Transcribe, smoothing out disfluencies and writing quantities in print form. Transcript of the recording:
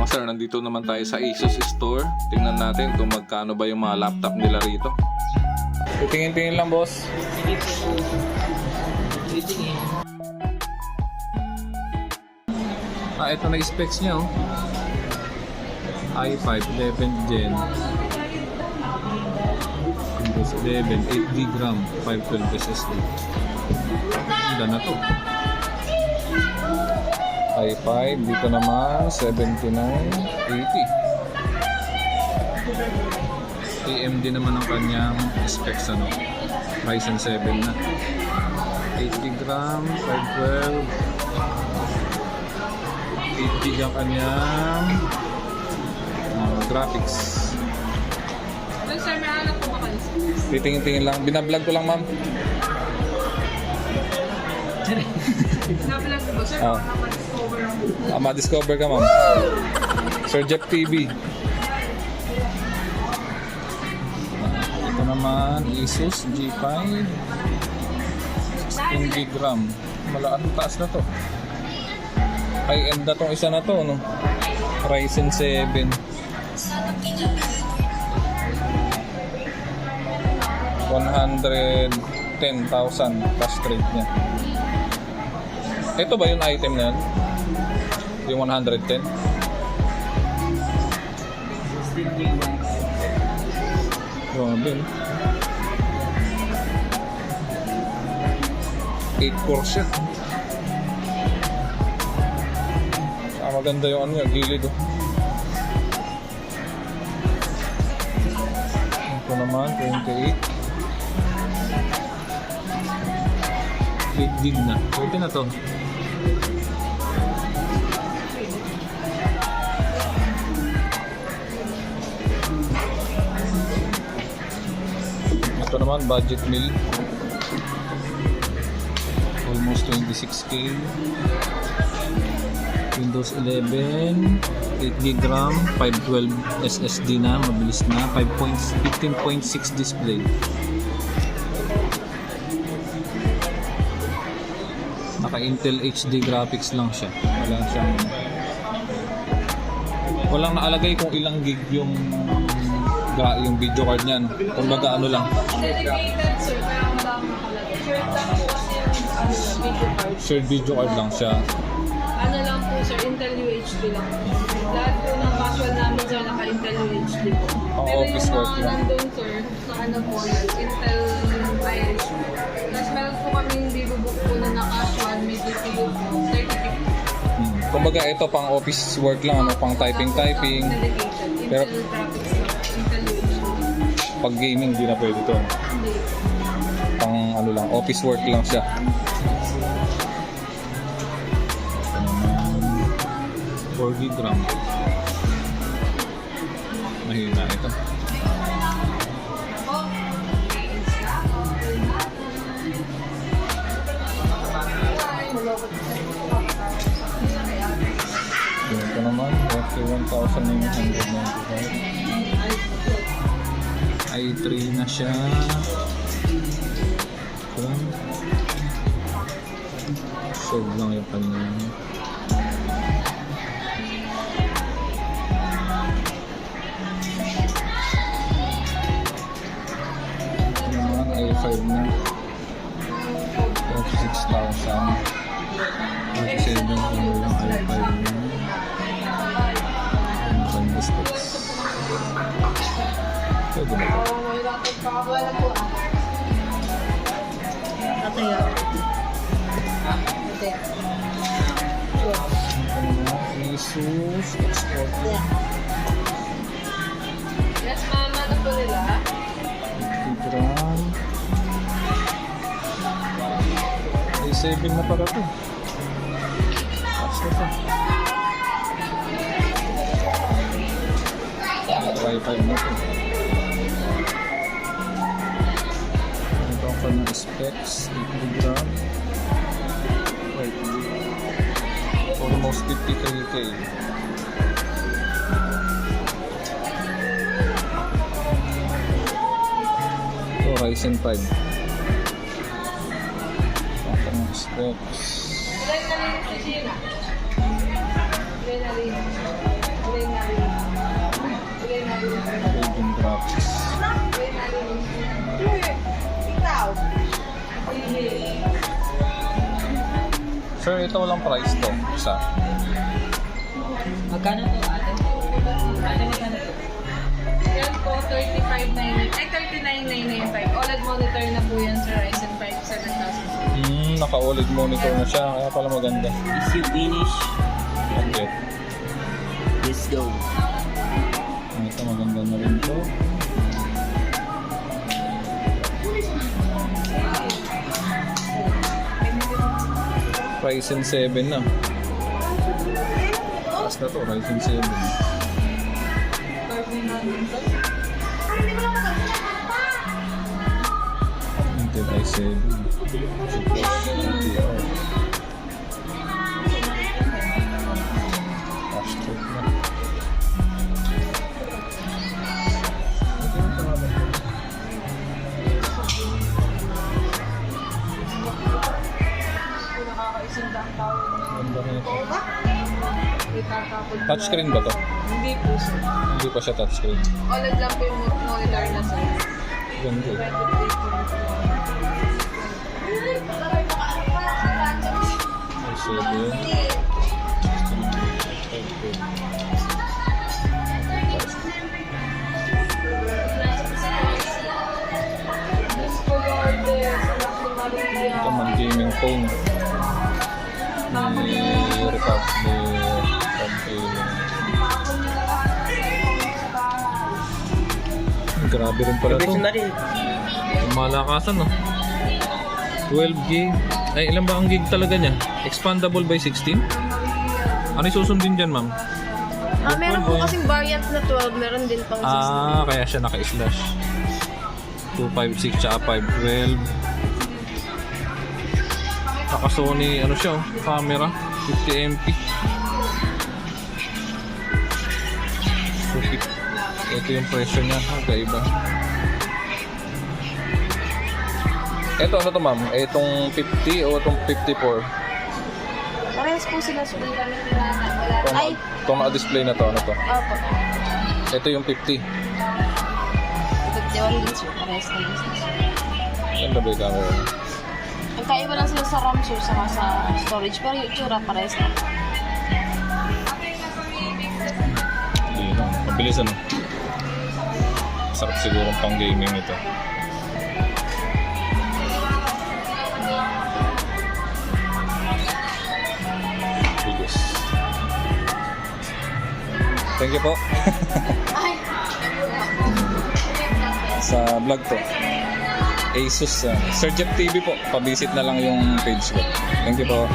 Mga sir, nandito naman tayo sa Asus store. Tingnan natin kung magkano ba yung mga laptop nila rito. Tingin-tingin lang, boss. Ito na specs niya, oh. i5 11th gen, Windows 11, 8GB RAM, 512 SSD. Ganda na to. i5, dito naman 7980. AMD naman ang kanyang specs, ano, Ryzen 7 na, 8GB RAM, 512, 8GB ang kanyang graphics. Sir, may anak po ba kayo? Titingin-tingin lang. Binablog ko lang, ma'am. Nablog ko, sir. Oh. Discover ako. Ma-discover ka, ma'am. Sir Jeff TV. Ito naman, Asus G5, 16GB RAM. Malaking taas na to. High-end na tong isa na to, no? Ryzen 7. 110,000 cash rate niya. Ito ba yung item na yan? Yung 110? Grabe, no? 8 core siya. Maganda yung ano yung gilid, oh. Ito naman 28. 8 gig na. Pwede na to. Ito naman budget meal. Almost 26K. Windows 11, 8GB RAM, 512 SSD na, mabilis na, 15.6 display. Naka Intel HD graphics lang siya. Walang nakalagay kung ilang gig yung video card niyan. Kumbaga ano lang. Dedicated, sir. Kaya wala akong nakalagay. Shared lang po kasi yung video card. Shared video card lang siya. Ano lang po, sir, Intel UHD lang. Lahat po ng casual namin, sir, naka-Intel UHD po. Ang Pero office yung work mga lang. nandun, sir, sa ano po, Intel Irish po. Tapos meron po kaming bibubuk po na casual, may DPU po, 3050. Kumbaga ito pang office work lang, ano, pang typing. Dedicated. Pero Intel graphics lang, Intel UHD. pag gaming di na pwede to. Hindi. Pang ano lang, office work lang siya. 4GB RAM. Mahina ito. Ito naman, 41,995. i3 na siya. Save lang yung kanyang i5 na 46,000. 47 ano lang i5 na. Ang specs. Pwede na ito. Asus export. Yes, ma'am. Ano po nila? Gram. A7 na pala ito. Basta ito. i5 na ito. Ito ang kanyang specs. 8 gram. Almost 53K. Ito, Ryzen 5. Ang kanyang specs. Ilan na rin si Sheila? Ilan na rin? Ilan Sir, ito walang price to. Isa. Magkano to ate? Ate, magkano to? Yan po, 35,995. Ay, 39,995. OLED monitor na po yan sa Ryzen 5 7000. Naka-OLED monitor na siya. Kaya pala maganda. If you finish, Okay. let's go. Ito maganda na rin to. Ryzen 7 na. Taas na to, Ryzen 7. Intel i7. Astroc na. Nakakaisindang tawag na. Ganda na ito. Itatapon ko Touchscreen lang. ba to? Hindi po sir. Hindi pa siya touchscreen. OLED lang po yung monitor na sir. Ganda eh. i7. Ito man gaming phone. Ni Grabe rin pala to. Professionally. Malakasan no. 12 gig. Ay, ilan ba ang gig talaga niya? Expandable by 16? Ano yung susundin dyan, ma'am? Meron po kasing variant na 12, meron din pang 16. Kaya siya naka-slash. 256 tsaka 512. Naka Sony, ano siya, camera. 50MP. Ito yung presyo niya, kaiba. Ito ano to ma'am? Itong 50 o itong 54? Parehas po sila sulit. Ay, Itong naka-display na to, ano to? opo. Ito yung 50. 51 din sir, parehas naman sila. Ganda ba yung camera? Ang kaiba lang sila sa RAM sir, saka sa storage, pero yung itsura parehas na. Hindi no. Mabilis ano? Sarap siguro pang gaming ito. Bilis. Thank you po. Sa vlog to. Asus Sir Jeff TV po. Pa-visit na lang yung page ko. Thank you po.